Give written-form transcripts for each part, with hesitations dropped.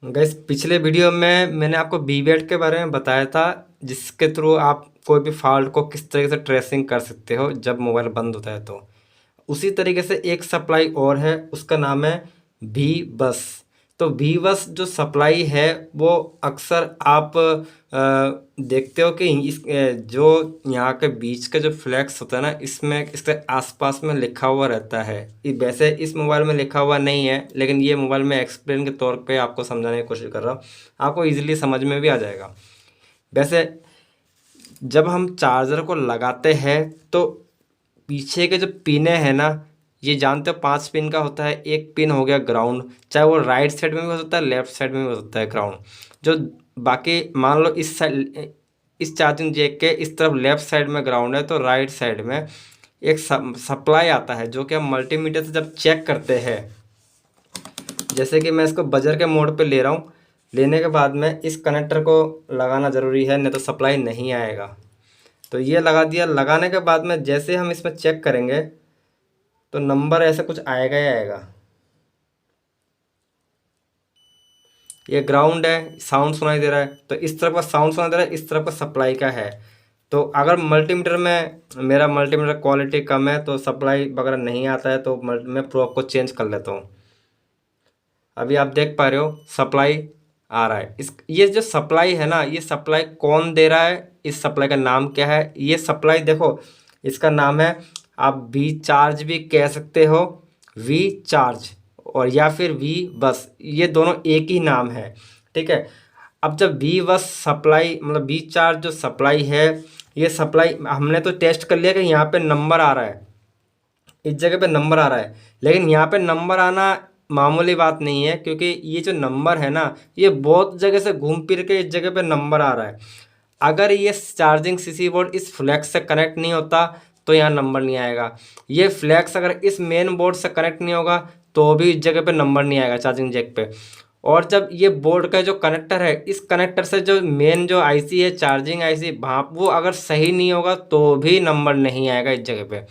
Gas पिछले video में मैंने आपको वीवेट के बारे में बताया था, जिसके थ्रू आप कोई भी फॉल्ट को किस तरीके से ट्रेसिंग कर सकते हो जब मोबाइल बंद होता है। तो उसी तरीके से एक सप्लाई और है, उसका नाम है वी बस। तो वी बस जो सप्लाई है वो अक्सर आप देखते हो कि जो यहाँ के बीच का जो फ्लैक्स होता है ना, इसमें इसके आसपास में लिखा हुआ रहता है। वैसे इस मोबाइल में लिखा हुआ नहीं है, लेकिन ये मोबाइल में एक्सप्लेन के तौर पे आपको समझाने की कोशिश कर रहा हूँ, आपको इजीली समझ में भी आ जाएगा। वैसे जब हम चार्जर को लगाते हैं तो पीछे के जो पिने हैं ना, ये जानते हो 5 पिन का होता है। एक पिन हो गया ग्राउंड, चाहे वो राइट साइड में भी हो सकता है, लेफ्ट साइड में भी हो सकता है ग्राउंड। जो बाकी मान लो इस साइड, इस चार्जिंग जैक के इस तरफ लेफ्ट साइड में ग्राउंड है, तो राइट साइड में एक सप्लाई आता है जो कि हम मल्टीमीटर से जब चेक करते हैं। जैसे कि मैं इसको बजर के मोड पे ले रहा हूँ, लेने के बाद में इस कनेक्टर को लगाना ज़रूरी है, नहीं तो सप्लाई नहीं आएगा। तो ये लगा दिया। लगाने के बाद में जैसे हम इसमें चेक करेंगे तो नंबर ऐसे कुछ आएगा ही आएगा। ये ग्राउंड है, साउंड सुनाई दे रहा है, तो इस तरफ का साउंड सुनाई दे रहा है, इस तरफ का सप्लाई का है। तो अगर मल्टीमीटर में मेरा मल्टीमीटर क्वालिटी कम है तो सप्लाई वगैरह नहीं आता है, तो मैं प्रोब को चेंज कर लेता हूँ। अभी आप देख पा रहे हो सप्लाई आ रहा है। इस ये जो सप्लाई है ना, ये सप्लाई कौन दे रहा है, इस सप्लाई का नाम क्या है? ये सप्लाई देखो, इसका नाम है, आप वी चार्ज भी कह सकते हो, वी चार्ज, और या फिर वी बस, ये दोनों एक ही नाम है। ठीक है। अब जब वी बस सप्लाई मतलब वी चार्ज जो सप्लाई है, ये सप्लाई हमने तो टेस्ट कर लिया कि यहाँ पे नंबर आ रहा है, इस जगह पे नंबर आ रहा है। लेकिन यहाँ पे नंबर आना मामूली बात नहीं है, क्योंकि ये जो नंबर है ना, ये बहुत जगह से घूम फिर के इस जगह पे नंबर आ रहा है। अगर ये चार्जिंग सीसी बोर्ड इस फ्लैक्स से कनेक्ट नहीं होता तो यहाँ नंबर नहीं आएगा। ये फ्लैक्स अगर इस मेन बोर्ड से कनेक्ट नहीं होगा तो भी इस जगह पे नंबर नहीं आएगा चार्जिंग जैक पे। और जब ये बोर्ड का जो कनेक्टर है, इस कनेक्टर से जो मेन जो आईसी है, चार्जिंग आईसी भाप, वो अगर सही नहीं होगा तो भी नंबर नहीं आएगा इस जगह पे।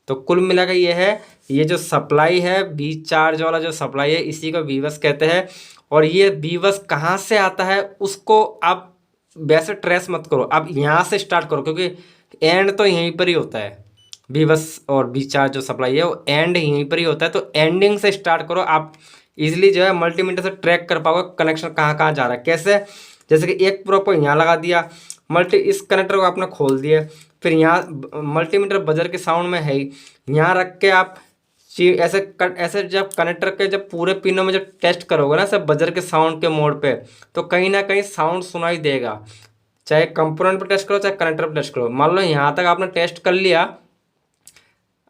तो कुल मिलाकर ये है, ये जो सप्लाई है, बी चार्ज वाला जो सप्लाई है, इसी को बीवस कहते हैं। और ये बीवस कहाँ से आता है उसको आप वैसे ट्रेस मत करो, आप यहाँ से स्टार्ट करो, क्योंकि एंड तो यहीं पर ही होता है। बीवस और बी चार्ज जो सप्लाई है वो एंड यहीं पर ही होता है, तो एंडिंग से स्टार्ट करो। आप इजीली जो है मल्टीमीटर से ट्रैक कर पाओगे कनेक्शन कहाँ कहाँ जा रहा है, कैसे। जैसे कि एक प्रोब को यहाँ लगा दिया, इस कनेक्टर को आपने खोल दिया, फिर यहाँ मल्टीमीटर बजर के साउंड में है ही, यहाँ रख के आप ऐसे जब कनेक्टर के जब पूरे पिनों में जब टेस्ट करोगे ना, सब बजर के साउंड के मोड पे, तो कहीं ना कहीं साउंड सुनाई देगा। चाहे कंपोनेंट पे टेस्ट करो, चाहे कनेक्टर पे टेस्ट करो। मान लो यहाँ तक आपने टेस्ट कर लिया,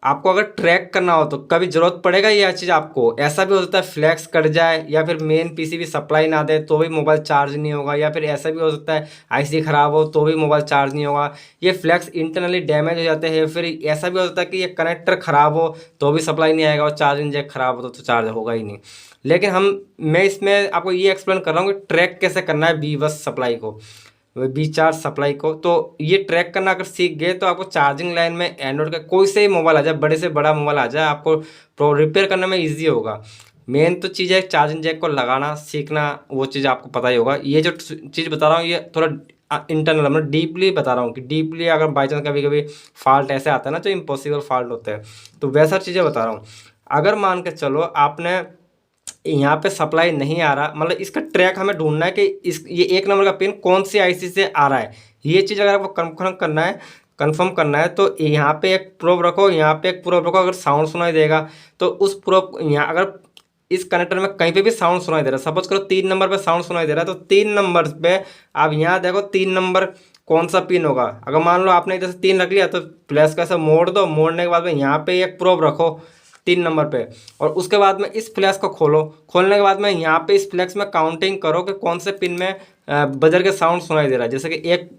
आपको अगर ट्रैक करना हो तो कभी ज़रूरत पड़ेगा यह चीज़ आपको। ऐसा भी हो सकता है फ्लैक्स कट जाए, या फिर मेन पीसीबी सप्लाई ना दे तो भी मोबाइल चार्ज नहीं होगा, या फिर ऐसा भी हो सकता है आईसी ख़राब हो तो भी मोबाइल चार्ज नहीं होगा। ये फ्लैक्स इंटरनली डैमेज हो जाते हैं, फिर ऐसा भी हो सकता है कि ये कनेक्टर ख़राब हो तो भी सप्लाई नहीं आएगा, और चार्जिंग जैक ख़राब हो तो चार्ज होगा ही नहीं। लेकिन मैं इसमें आपको ये एक्सप्लेन कर रहा हूँ कि ट्रैक कैसे करना है बी बस सप्लाई को, बी चार्ज सप्लाई को। तो ये ट्रैक करना अगर सीख गए तो आपको चार्जिंग लाइन में एंड्रॉइड का कोई से ही मोबाइल आ जाए, बड़े से बड़ा मोबाइल आ जाए, आपको रिपेयर करने में ईजी होगा। मेन तो चीज़ है चार्जिंग जैक को लगाना सीखना, वो चीज़ आपको पता ही होगा। ये जो चीज़ बता रहा हूँ ये थोड़ा इंटरनल, मतलब डीपली बता रहा हूँ कि डीपली अगर बाई चांस कभी कभी फॉल्ट ऐसे आता है ना जो इम्पॉसिबल फॉल्ट होते हैं, तो वैसा चीज़ें बता रहा हूँ। अगर मान के चलो आपने यहाँ पे सप्लाई नहीं आ रहा, मतलब इसका ट्रैक हमें ढूंढना है कि ये 1 नंबर का पिन कौन सी आईसी से आ रहा है। ये चीज़ अगर आपको कंफर्म करना है तो यहाँ पे एक प्रोब रखो, यहाँ पे एक प्रोब रखो। अगर साउंड सुनाई देगा तो उस प्रोब यहाँ, अगर इस कनेक्टर में कहीं पे भी साउंड सुनाई दे रहा है, सपोज करो 3 नंबर पे साउंड सुनाई दे रहा है, तो 3 नंबर पे आप यहाँ देखो 3 नंबर कौन सा पिन होगा। अगर मान लो आपने इधर से 3 रख लिया तो प्लस का ऐसा मोड़ दो, मोड़ने के बाद में यहाँ पे एक प्रोब रखो 3 नंबर पे, और उसके बाद में इस फ्लैश को खोलो। खोलने के बाद में यहाँ पे इस फ्लैश में काउंटिंग करो कि कौन से पिन में बजर के साउंड सुनाई दे रहा है। जैसे कि एक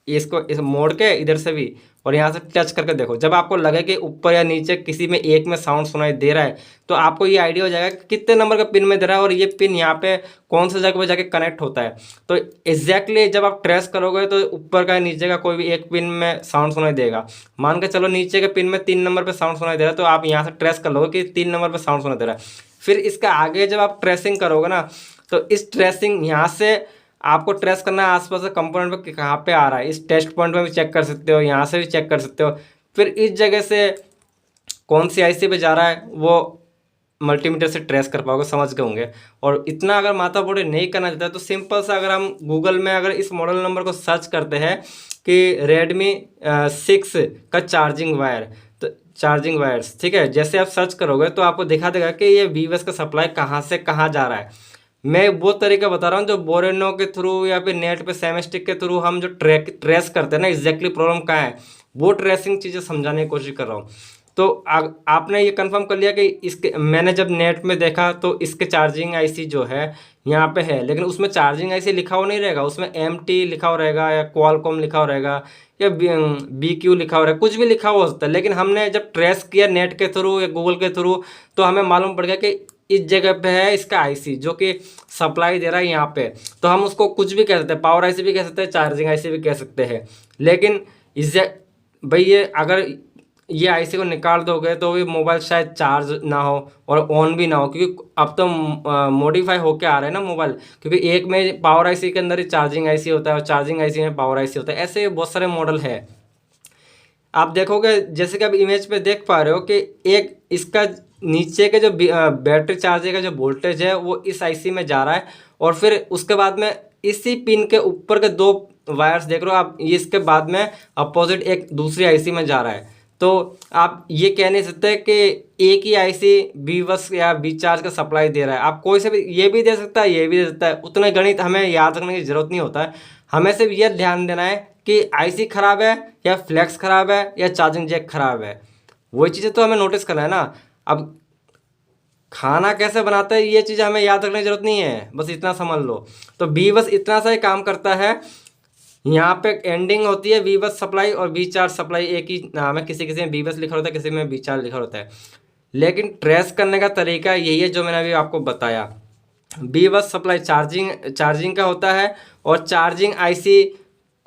इसको इस मोड़ के इधर से भी, और यहाँ से टच करके देखो। जब आपको लगे कि ऊपर या नीचे किसी में एक में साउंड सुनाई दे रहा है, तो आपको ये आइडिया हो जाएगा कि कितने नंबर का पिन में दे रहा है और ये पिन यहाँ पे कौन सा जगह पे जाके कनेक्ट होता है। तो एग्जैक्टली जब आप ट्रेस करोगे तो ऊपर का नीचे का कोई भी एक पिन में साउंड सुनाई देगा। मान के चलो नीचे के पिन में 3 नंबर पे साउंड सुनाई दे रहा है, तो आप यहाँ से ट्रेस कर लोगे कि 3 नंबर पे साउंड सुनाई दे रहा है। फिर इसका आगे जब आप ट्रेसिंग करोगे ना, तो इस ट्रेसिंग यहाँ से आपको ट्रेस करना है आसपास के कंपोनेंट पे कहाँ पे आ रहा है। इस टेस्ट पॉइंट में भी चेक कर सकते हो, यहाँ से भी चेक कर सकते हो। फिर इस जगह से कौन सी आईसी पे जा रहा है वो मल्टीमीटर से ट्रेस कर पाओगे, समझ गए होंगे। और इतना अगर माथा फोड़ी नहीं करना चाहता है तो सिंपल सा, अगर हम गूगल में अगर इस मॉडल नंबर को सर्च करते हैं कि रेडमी 6 का चार्जिंग वायर, तो चार्जिंग वायर्स, ठीक है, जैसे आप सर्च करोगे तो आपको दिखा देगा कि ये वीवस का सप्लाई कहाँ से कहाँ जा रहा है। मैं वो तरीका बता रहा हूँ जो बोरेनो के थ्रू या फिर नेट पे सेमेस्टिक के थ्रू हम जो ट्रेस करते हैं ना एग्जैक्टली प्रॉब्लम कहाँ है, वो ट्रेसिंग चीज़ें समझाने की कोशिश कर रहा हूँ। तो आपने ये कंफर्म कर लिया कि इसके, मैंने जब नेट में देखा तो इसके चार्जिंग आईसी जो है यहाँ पे है, लेकिन उसमें चार्जिंग आईसी लिखा हुआ नहीं रहेगा, उसमें एमटी लिखा हुआ रहेगा या क्वालकॉम लिखा हुआ रहेगा या BQ लिखा हुआ रहेगा, कुछ भी लिखा हुआ होता है। लेकिन हमने जब ट्रेस किया नेट के थ्रू या गूगल के थ्रू तो हमें मालूम पड़ गया कि इस जगह पे है इसका आईसी जो कि सप्लाई दे रहा है यहाँ पे। तो हम उसको कुछ भी कह सकते हैं, पावर आईसी भी कह सकते हैं, चार्जिंग आईसी भी कह सकते हैं। लेकिन इस भाई ये अगर ये आईसी को निकाल दोगे तो भी मोबाइल शायद चार्ज ना हो और ऑन भी ना हो, क्योंकि अब तो मॉडिफाई होके आ रहे हैं ना मोबाइल, क्योंकि एक में पावर आईसी के अंदर ही चार्जिंग आईसी होता है और चार्जिंग आईसी में पावर आईसी होता है। ऐसे बहुत सारे मॉडल है। आप देखोगे जैसे कि आप इमेज पे देख पा रहे हो कि एक इसका नीचे के जो बैटरी चार्जर का जो वोल्टेज है वो इस आईसी में जा रहा है, और फिर उसके बाद में इसी पिन के ऊपर के 2 वायर्स देख रहे हो आप, ये इसके बाद में अपोजिट एक दूसरी आईसी में जा रहा है। तो आप ये कह नहीं सकते कि एक ही आईसी वीवस या वी चार्ज का सप्लाई दे रहा है। आप कोई से भी ये भी दे सकता है, ये भी दे सकता है। उतना गणित हमें याद रखने की जरूरत नहीं होता है। हमें सिर्फ ये ध्यान देना है कि आईसी खराब है या फ्लैक्स खराब है या चार्जिंग जैक खराब है, वही चीज़ें तो हमें नोटिस करना है ना। अब खाना कैसे बनाते हैं ये चीज़ हमें याद रखने की जरूरत नहीं है, बस इतना समझ लो। तो वीवस इतना सा ही काम करता है। यहाँ पे एंडिंग होती है वीवस सप्लाई और वी चार्ज सप्लाई, एक ही नाम है। किसी किसी में वीवस लिखा होता है, किसी में वी चार्ज लिखा होता है, लेकिन ट्रेस करने का तरीका यही है जो मैंने अभी आपको बताया। वीवस सप्लाई चार्जिंग का होता है, और चार्जिंग आईसी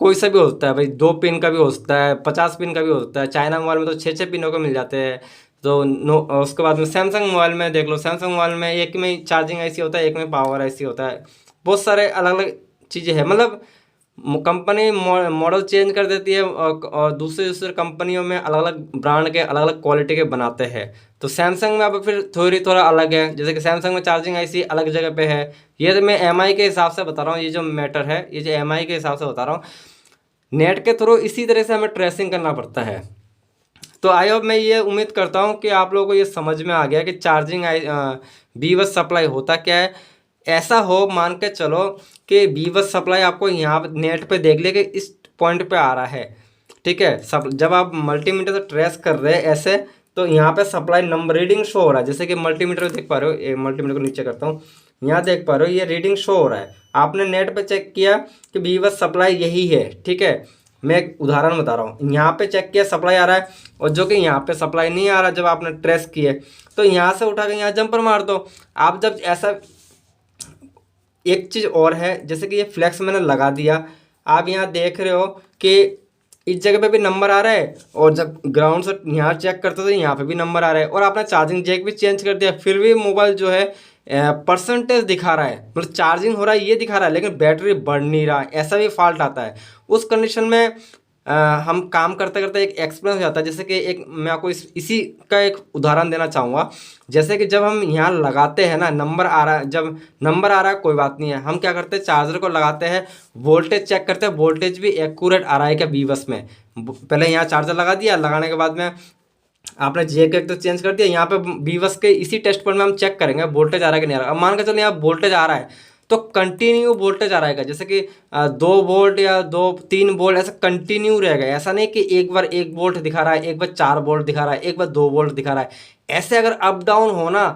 कोई सा भी होता है भाई, 2 पिन का भी हो सकता है, 50 पिन का भी हो सकता है। चाइना मोबाइल में तो 6 पिनों के मिल जाते हैं। तो उसके बाद में सैमसंग मोबाइल में देख लो, सैमसंग मोबाइल में एक में चार्जिंग आईसी होता है, एक में पावर आईसी होता है। बहुत सारे अलग अलग चीज़ें हैं, मतलब कंपनी मॉडल चेंज कर देती है और दूसरे दूसरे कंपनियों में अलग अलग ब्रांड के अलग अलग क्वालिटी के बनाते हैं। तो सैमसंग में अब फिर थोड़ा अलग है, जैसे कि सैमसंग में चार्जिंग आईसी अलग जगह पे है। ये तो मैं एमआई के हिसाब से बता रहा हूँ, ये जो मैटर है ये जो एमआई के हिसाब से बता रहा हूँ। नेट के थ्रू इसी तरह से हमें ट्रेसिंग करना पड़ता है। तो आई होप, मैं ये उम्मीद करता हूँ कि आप लोगों को ये समझ में आ गया कि चार्जिंग वीवस सप्लाई होता क्या है। ऐसा हो मान के चलो कि वीवस सप्लाई आपको यहाँ नेट पे देख ले कि इस पॉइंट पे आ रहा है, ठीक है। सब जब आप मल्टीमीटर से ट्रेस कर रहे हैं ऐसे, तो यहाँ पे सप्लाई नंबर रीडिंग शो हो रहा है। जैसे कि मल्टीमीटर देख पा रहे हो, ये मल्टीमीटर को नीचे करता हूँ, यहाँ देख पा रहे हो ये रीडिंग शो हो रहा है। आपने नेट पे चेक किया कि वीवस सप्लाई यही है, ठीक है। मैं एक उदाहरण बता रहा हूँ, यहाँ पे चेक किया सप्लाई आ रहा है, और जो कि यहाँ पे सप्लाई नहीं आ रहा जब आपने ट्रेस किए, तो यहाँ से उठा के यहाँ जंपर मार दो आप। जब ऐसा एक चीज़ और है, जैसे कि ये फ्लैक्स मैंने लगा दिया, आप यहाँ देख रहे हो कि इस जगह पे भी नंबर आ रहा है, और जब ग्राउंड से यहाँ चेक करते हो तो यहाँ पे भी नंबर आ रहा है, और आपने चार्जिंग जैक भी चेंज कर दिया, फिर भी मोबाइल जो है परसेंटेज दिखा रहा है, मतलब चार्जिंग हो रहा है ये दिखा रहा है, लेकिन बैटरी बढ़ नहीं रहा। ऐसा भी फॉल्ट आता है। उस कंडीशन में हम काम करते करते एक एक्सपीरियंस हो जाता है। जैसे कि एक मैं आपको इसी का एक उदाहरण देना चाहूँगा। जैसे कि जब हम यहाँ लगाते हैं ना, नंबर आ रहा है, जब नंबर आ रहा है कोई बात नहीं है, हम क्या करते हैं चार्जर को लगाते हैं, वोल्टेज चेक करते हैं, वोल्टेज भी एक्यूरेट आ रहा है क्या वीवस में। पहले यहाँ चार्जर लगा दिया, लगाने के बाद में आपने जेक तो चेंज कर दिया, यहाँ पे वीवस के इसी टेस्ट पॉइंट में हम चेक करेंगे वोल्टेज आ रहा है कि नहीं आ रहा। अब मान के चलो यहाँ वोल्टेज आ रहा है, तो कंटिन्यू वोल्टेज आ रहेगा, जैसे कि 2 वोल्ट या 2-3 वोल्ट ऐसा कंटिन्यू रहेगा। ऐसा नहीं कि एक बार 1 वोल्ट दिखा रहा है, एक बार 4 वोल्ट दिखा रहा है, एक बार 2 वोल्ट दिखा रहा है। ऐसे अगर अप डाउन हो ना,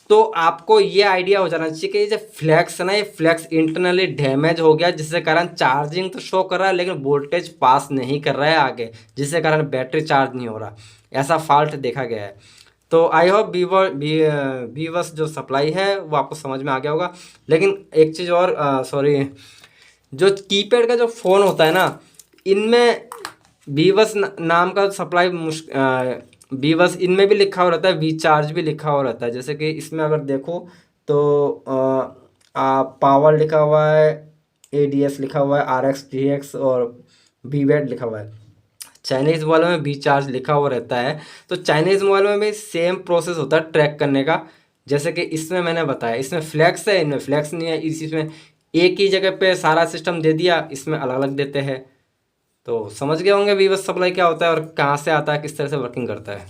तो आपको ये आइडिया हो जाना चाहिए कि ये जो फ्लैक्स है ना, ये फ्लैक्स इंटरनली डैमेज हो गया, जिसके कारण चार्जिंग तो शो कर रहा है लेकिन वोल्टेज पास नहीं कर रहा है आगे, जिसके कारण बैटरी चार्ज नहीं हो रहा। ऐसा फॉल्ट देखा गया है। तो आई होप वीवस जो सप्लाई है वो आपको समझ में आ गया होगा। लेकिन एक चीज़ और, सॉरी, जो कीपैड का जो फ़ोन होता है ना, इनमें वीवस नाम का सप्लाई वी बस इनमें भी लिखा हुआ रहता है, वी चार्ज भी लिखा हुआ रहता है। जैसे कि इसमें अगर देखो तो पावर लिखा हुआ है, एडीएस लिखा हुआ है, आरएक्स जीएक्स और वी वेट लिखा हुआ है। चाइनीज़ मोबाइल में वी चार्ज लिखा हुआ रहता है। तो चाइनीज़ मोबाइल में भी सेम प्रोसेस होता है ट्रैक करने का। जैसे कि इसमें मैंने बताया, इसमें फ्लैक्स है, इनमें फ्लैक्स नहीं है। इसमें एक ही जगह पे सारा सिस्टम दे दिया, इसमें अलग अलग देते हैं। तो समझ गए होंगे वीवर्स सप्लाई क्या होता है और कहाँ से आता है, किस तरह से वर्किंग करता है।